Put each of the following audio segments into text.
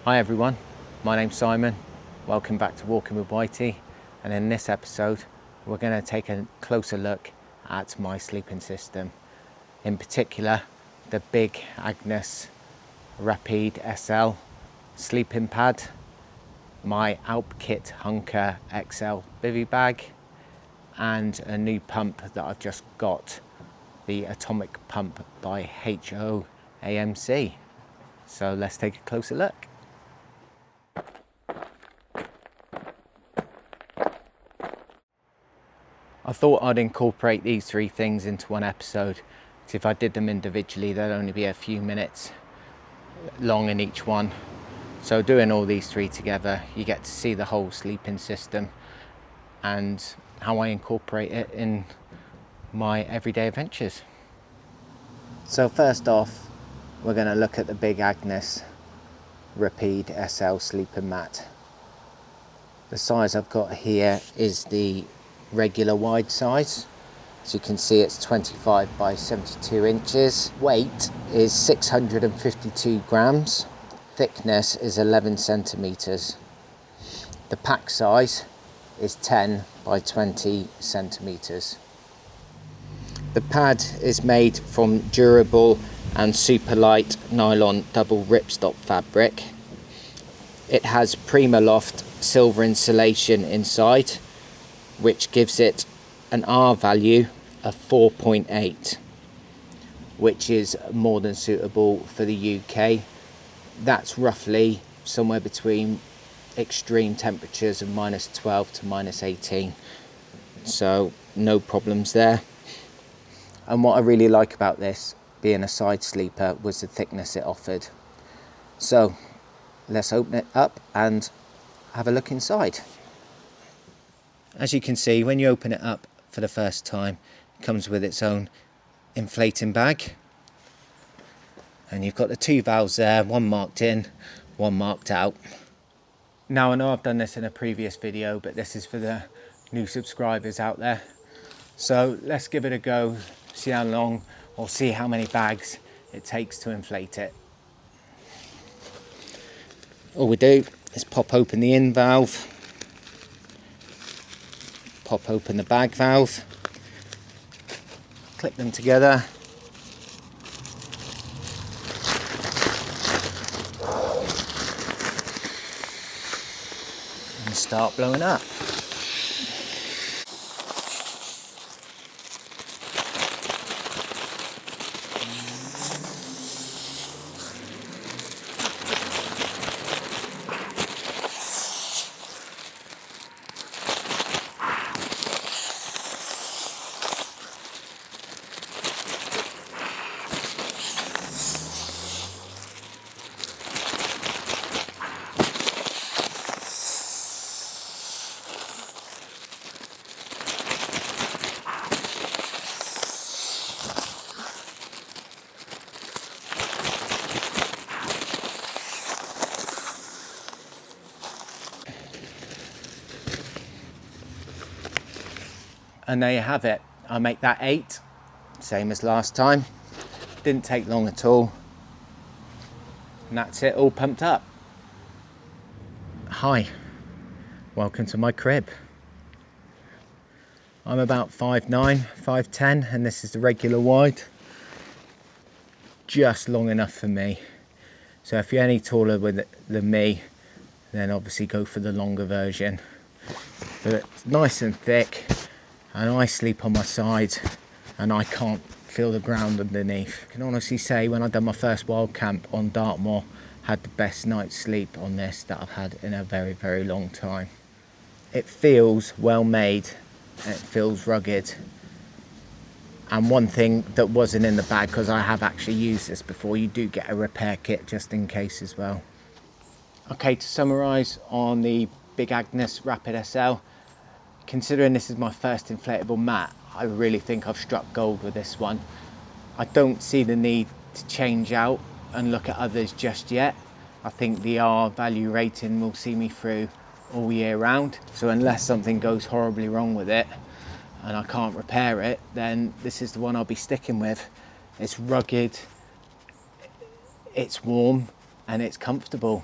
Hi everyone, my name's Simon. Welcome back to Walking with Whitey, and in this episode we're going to take a closer look at my sleeping system. In particular, the Big Agnes Rapide SL sleeping pad, my Alpkit Hunka XL bivvy bag, and a new pump that I've just got, the Atomic Pump by HOMAC. So let's take a closer look. I thought I'd incorporate these three things into one episode, because if I did them individually they'd only be a few minutes long in each one. So doing all these three together, you get to see the whole sleeping system and how I incorporate it in my everyday adventures. So first off, we're going to look at the Big Agnes Rapide SL sleeping mat. The size I've got here is the regular wide size. As you can see, it's 25 by 72 inches. Weight is 652 grams. Thickness is 11 centimeters. The pack size is 10 by 20 centimeters. The pad is made from durable and super light nylon double ripstop fabric. It has PrimaLoft silver insulation inside, which gives it an R value of 4.8, which is more than suitable for the UK. That's roughly somewhere between extreme temperatures of -12 to -18, so no problems there. And what I really like about this, being a side sleeper, was the thickness it offered. So let's open it up and have a look inside. As you can see, when you open it up for the first time, it comes with its own inflating bag. And you've got the two valves there, one marked in, one marked out. Now I know I've done this in a previous video, but this is for the new subscribers out there. So let's give it a go, see how long or see how many bags it takes to inflate it. All we do is pop open the in valve, pop open the bag valve, click them together, and start blowing up. And there you have it. I make that 8, same as last time. Didn't take long at all. And that's it, all pumped up. Hi, welcome to my crib. I'm about 5'9", 5'10", and this is the regular wide. Just long enough for me. So if you're any taller than me, then obviously go for the longer version. But it's nice and thick. And I sleep on my side and I can't feel the ground underneath. I can honestly say when I done my first wild camp on Dartmoor, had the best night's sleep on this that I've had in a very, very long time. It feels well made and it feels rugged. And one thing that wasn't in the bag, because I have actually used this before, you do get a repair kit just in case as well. Okay, to summarise on the Big Agnes Rapide SL, considering this is my first inflatable mat, I really think I've struck gold with this one. I don't see the need to change out and look at others just yet. I think the R value rating will see me through all year round. So unless something goes horribly wrong with it and I can't repair it, then this is the one I'll be sticking with. It's rugged, it's warm, and it's comfortable.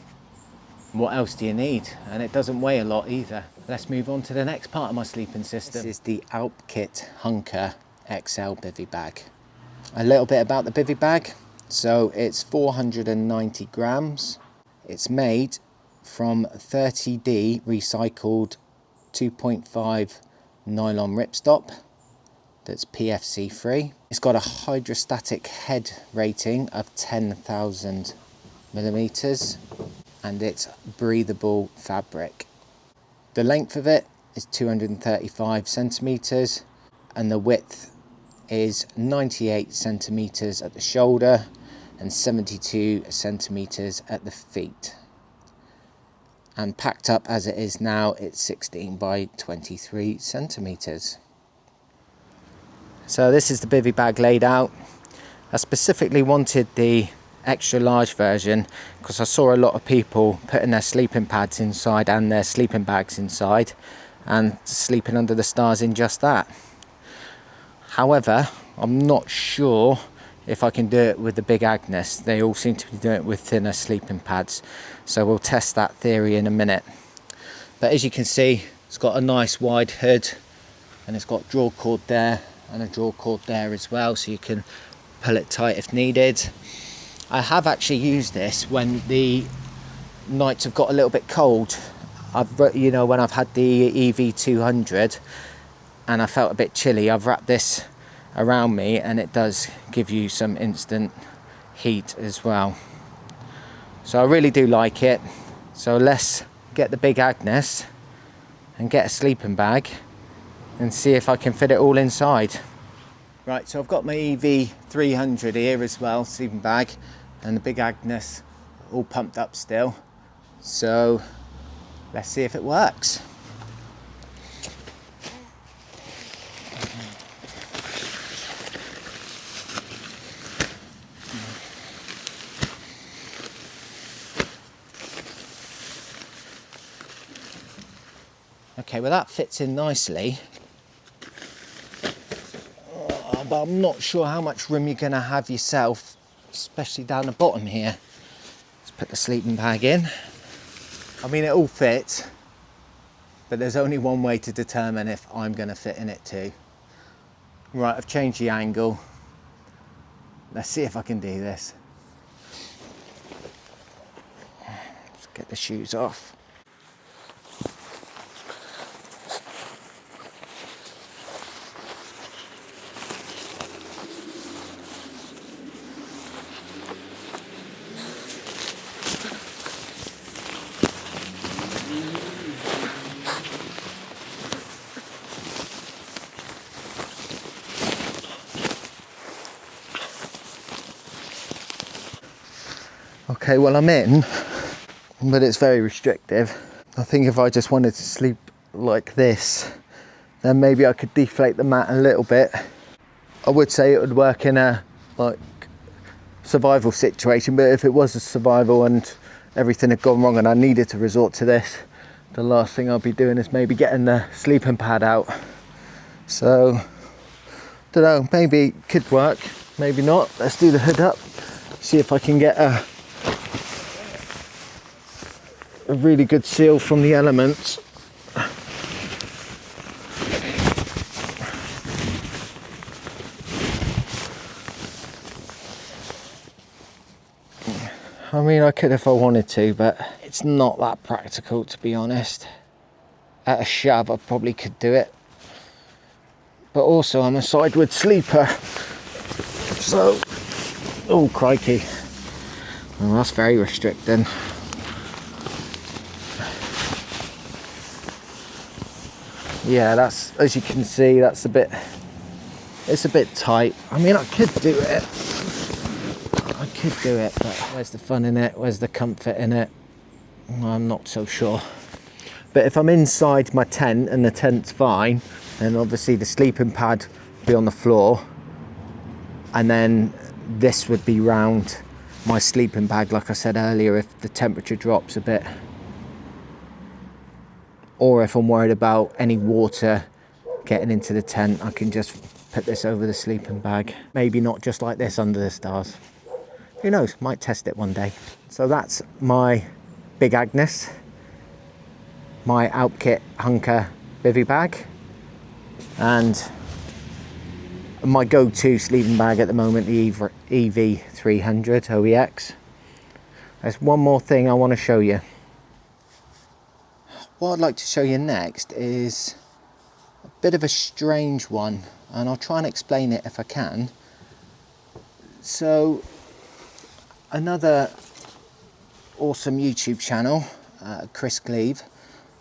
What else do you need? And it doesn't weigh a lot either. Let's move on to the next part of my sleeping system. This is the Alpkit Hunka XL bivvy bag. A little bit about the bivvy bag. So it's 490 grams. It's made from 30D recycled 2.5 nylon ripstop that's PFC free. It's got a hydrostatic head rating of 10,000 millimeters and it's breathable fabric. The length of it is 235 centimeters and the width is 98 centimeters at the shoulder and 72 centimeters at the feet. And packed up as it is now, it's 16 by 23 centimeters. So this is the bivvy bag laid out. I specifically wanted the extra large version because I saw a lot of people putting their sleeping pads inside and their sleeping bags inside and sleeping under the stars in just that. However, I'm not sure if I can do it with the Big Agnes. They all seem to be doing it with thinner sleeping pads, so we'll test that theory in a minute. But as you can see, it's got a nice wide hood and it's got draw cord there and a draw cord there as well, so you can pull it tight if needed. I have actually used this when the nights have got a little bit cold. When I've had the EV200 and I felt a bit chilly, I've wrapped this around me and it does give you some instant heat as well. So I really do like it. So let's get the Big Agnes and get a sleeping bag and see if I can fit it all inside. Right, so I've got my EV300 here as well, sleeping bag, and the Big Agnes all pumped up still. So let's see if it works. Okay, well that fits in nicely. But I'm not sure how much room you're going to have yourself, especially down the bottom here. Let's put the sleeping bag in. I mean, it all fits, but there's only one way to determine if I'm going to fit in it too. Right, I've changed the angle. Let's see if I can do this. Let's get the shoes off. Okay, well I'm in, but it's very restrictive. I think if I just wanted to sleep like this, then maybe I could deflate the mat a little bit. I would say it would work in a survival situation, but if it was a survival and everything had gone wrong and I needed to resort to this, the last thing I'll be doing is maybe getting the sleeping pad out. So, don't know, maybe it could work, maybe not. Let's do the hood up, see if I can get a really good seal from the elements. I mean, I could if I wanted to, but it's not that practical, to be honest. At a shove, I probably could do it. But also, I'm a sideward sleeper. So, oh crikey. Well, that's very restricting. Yeah, that's, as you can see, it's a bit tight. I mean, I could do it, but where's the fun in it? Where's the comfort in it? I'm not so sure. But if I'm inside my tent and the tent's fine, then obviously the sleeping pad would be on the floor, and then this would be round my sleeping bag, like I said earlier, if the temperature drops a bit. Or if I'm worried about any water getting into the tent, I can just put this over the sleeping bag. Maybe not just like this under the stars. Who knows, might test it one day. So that's my Big Agnes, my Alpkit Hunka bivvy bag, and my go-to sleeping bag at the moment, the EV300 OEX. There's one more thing I want to show you. What I'd like to show you next is a bit of a strange one, and I'll try and explain it if I can. So, another awesome YouTube channel, Chris Cleave,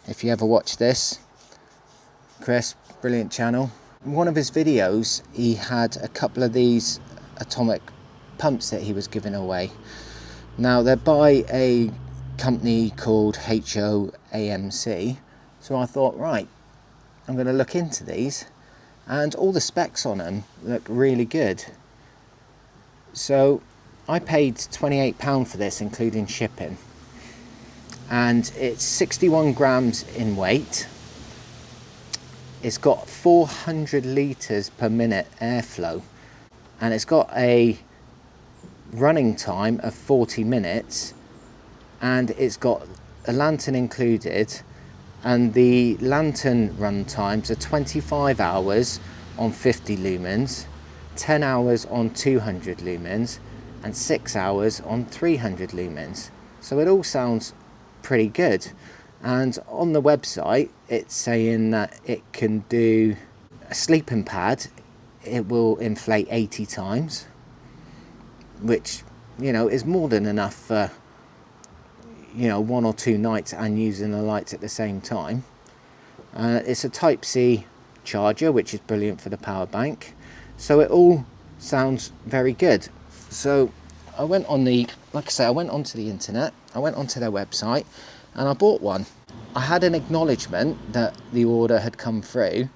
if you ever watch this. Chris, brilliant channel. In one of his videos, he had a couple of these atomic pumps that he was giving away. Now, they're by a company called HOMAC, so I thought, right, I'm going to look into these, and all the specs on them look really good. So I paid £28 for this, including shipping, and it's 61 grams in weight. It's got 400 litres per minute airflow, and it's got a running time of 40 minutes, and it's got a lantern included, and the lantern run times are 25 hours on 50 lumens, 10 hours on 200 lumens, and 6 hours on 300 lumens. So it all sounds pretty good. And on the website, it's saying that it can do a sleeping pad. It will inflate 80 times, which, you know, is more than enough for, you know, 1 or 2 nights and using the lights at the same time. It's a Type-C charger, which is brilliant for the power bank. So it all sounds very good. So I went on the, like I say, I went onto the internet, I went onto their website, and I bought one. I had an acknowledgement that the order had come through,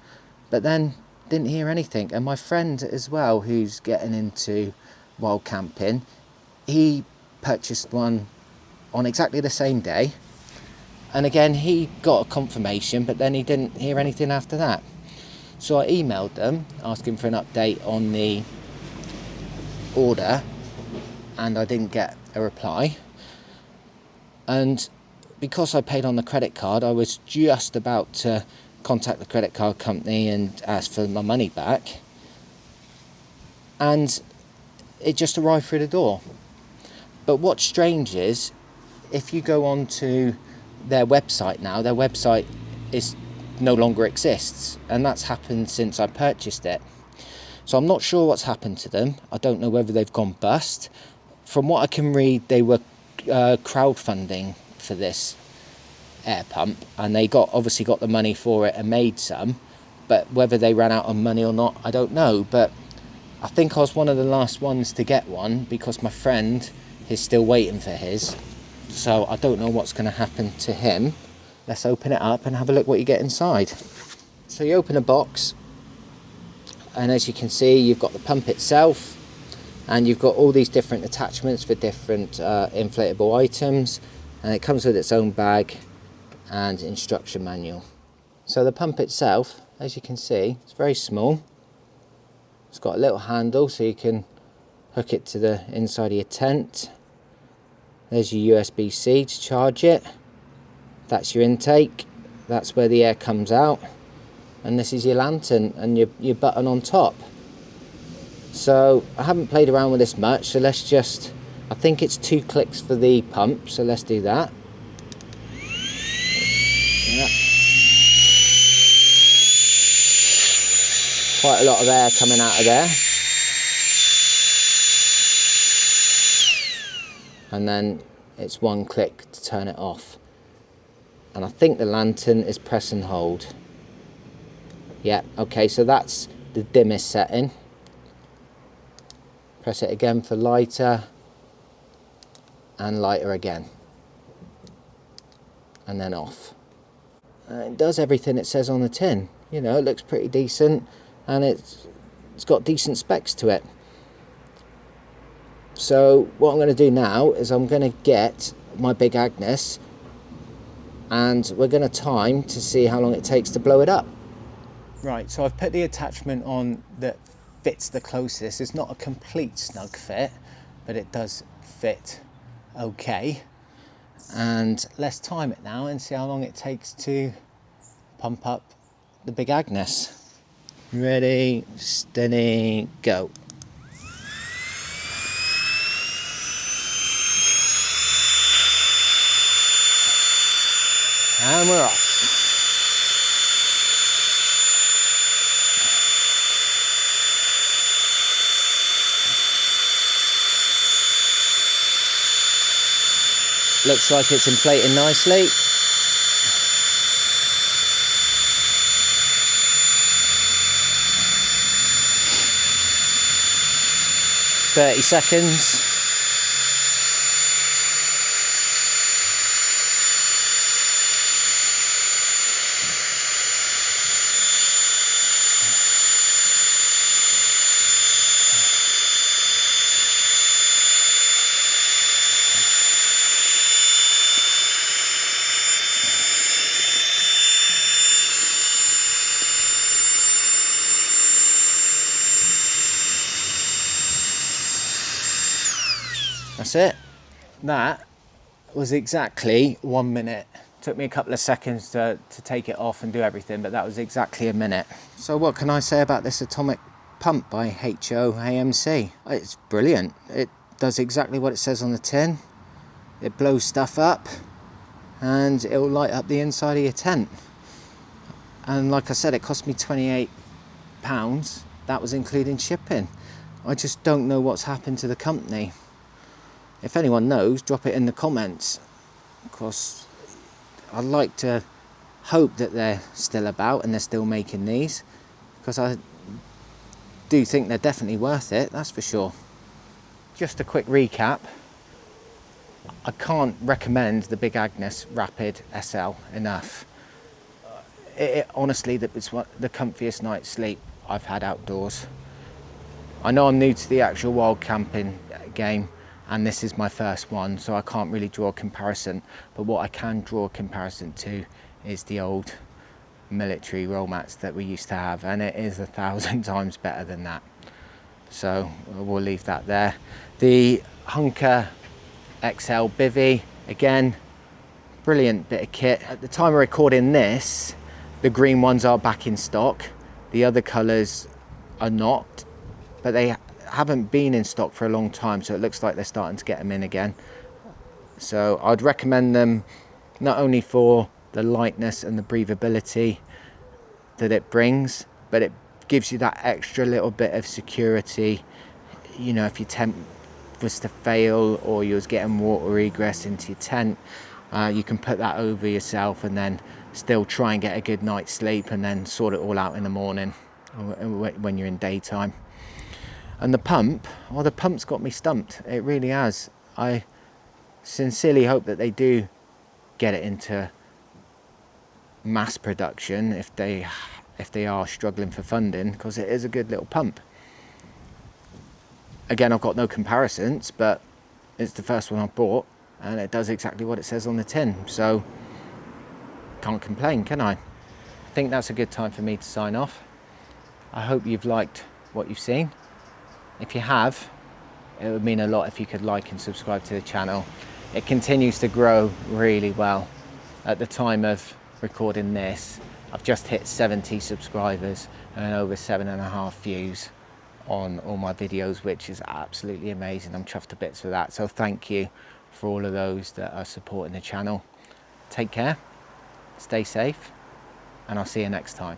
but then didn't hear anything. And my friend as well, who's getting into wild camping, he purchased one on exactly the same day, and again he got a confirmation, but then he didn't hear anything after that. So I emailed them asking for an update on the order, and I didn't get a reply. And because I paid on the credit card, I was just about to contact the credit card company and ask for my money back, and it just arrived through the door. But what's strange is, if you go on to their website now, their website no longer exists, and that's happened since I purchased it. So I'm not sure what's happened to them. I don't know whether they've gone bust. From what I can read, they were crowdfunding for this air pump, and they obviously got the money for it and made some, but whether they ran out of money or not, I don't know. But I think I was one of the last ones to get one, because my friend is still waiting for his. So I don't know what's going to happen to him. Let's open it up and have a look what you get inside. So you open a box, and as you can see, you've got the pump itself, and you've got all these different attachments for different inflatable items, and it comes with its own bag and instruction manual. So the pump itself, as you can see, it's very small. It's got a little handle so you can hook it to the inside of your tent. There's your USB-C to charge it. That's your intake. That's where the air comes out. And this is your lantern and your button on top. So I haven't played around with this much, so let's just, I think it's 2 clicks for the pump, so let's do that. Yeah. Quite a lot of air coming out of there. And then it's 1 click to turn it off. And I think the lantern is press and hold. Yeah, okay, so that's the dimmest setting. Press it again for lighter, and lighter again. And then off. It does everything it says on the tin. You know, it looks pretty decent, and it's got decent specs to it. So what I'm going to do now is I'm going to get my Big Agnes, and we're going to time to see how long it takes to blow it up. Right, so I've put the attachment on that fits the closest. It's not a complete snug fit, but it does fit okay. And let's time it now and see how long it takes to pump up the Big Agnes. Ready, steady, go. And we're off. Looks like it's inflating nicely. "30 seconds. That's it. That was exactly 1 minute. Took me a couple of seconds to take it off and do everything, but that was exactly a minute. So what can I say about this Atomic Pump by HOMAC? It's brilliant. It does exactly what it says on the tin. It blows stuff up and it will light up the inside of your tent. And like I said, it cost me £28. That was including shipping. I just don't know what's happened to the company. If anyone knows, drop it in the comments. Of course, I'd like to hope that they're still about and they're still making these, because I do think they're definitely worth it, that's for sure. Just a quick recap. I can't recommend the Big Agnes Rapide SL enough. Honestly, it's the comfiest night's sleep I've had outdoors. I know I'm new to the actual wild camping game, and this is my first one, so I can't really draw a comparison, but what I can draw a comparison to is the old military roll mats that we used to have, and it is 1,000 times better than that. So we'll leave that there. The Hunka XL Bivi, again, brilliant bit of kit. At the time of recording this, the green ones are back in stock. The other colours are not, but they haven't been in stock for a long time, so it looks like they're starting to get them in again. So I'd recommend them not only for the lightness and the breathability that it brings, but it gives you that extra little bit of security. You know, if your tent was to fail or you was getting water egress into your tent, you can put that over yourself and then still try and get a good night's sleep, and then sort it all out in the morning when you're in daytime. And the pump, well, the pump's got me stumped. It really has. I sincerely hope that they do get it into mass production if they are struggling for funding, because it is a good little pump. Again, I've got no comparisons, but it's the first one I've bought, and it does exactly what it says on the tin. So can't complain, can I? I think that's a good time for me to sign off. I hope you've liked what you've seen. If you have, it would mean a lot if you could like and subscribe to the channel. It continues to grow really well. At the time of recording this, I've just hit 70 subscribers and over 7.5 views on all my videos, which is absolutely amazing. I'm chuffed to bits for that. So thank you for all of those that are supporting the channel. Take care, stay safe, and I'll see you next time.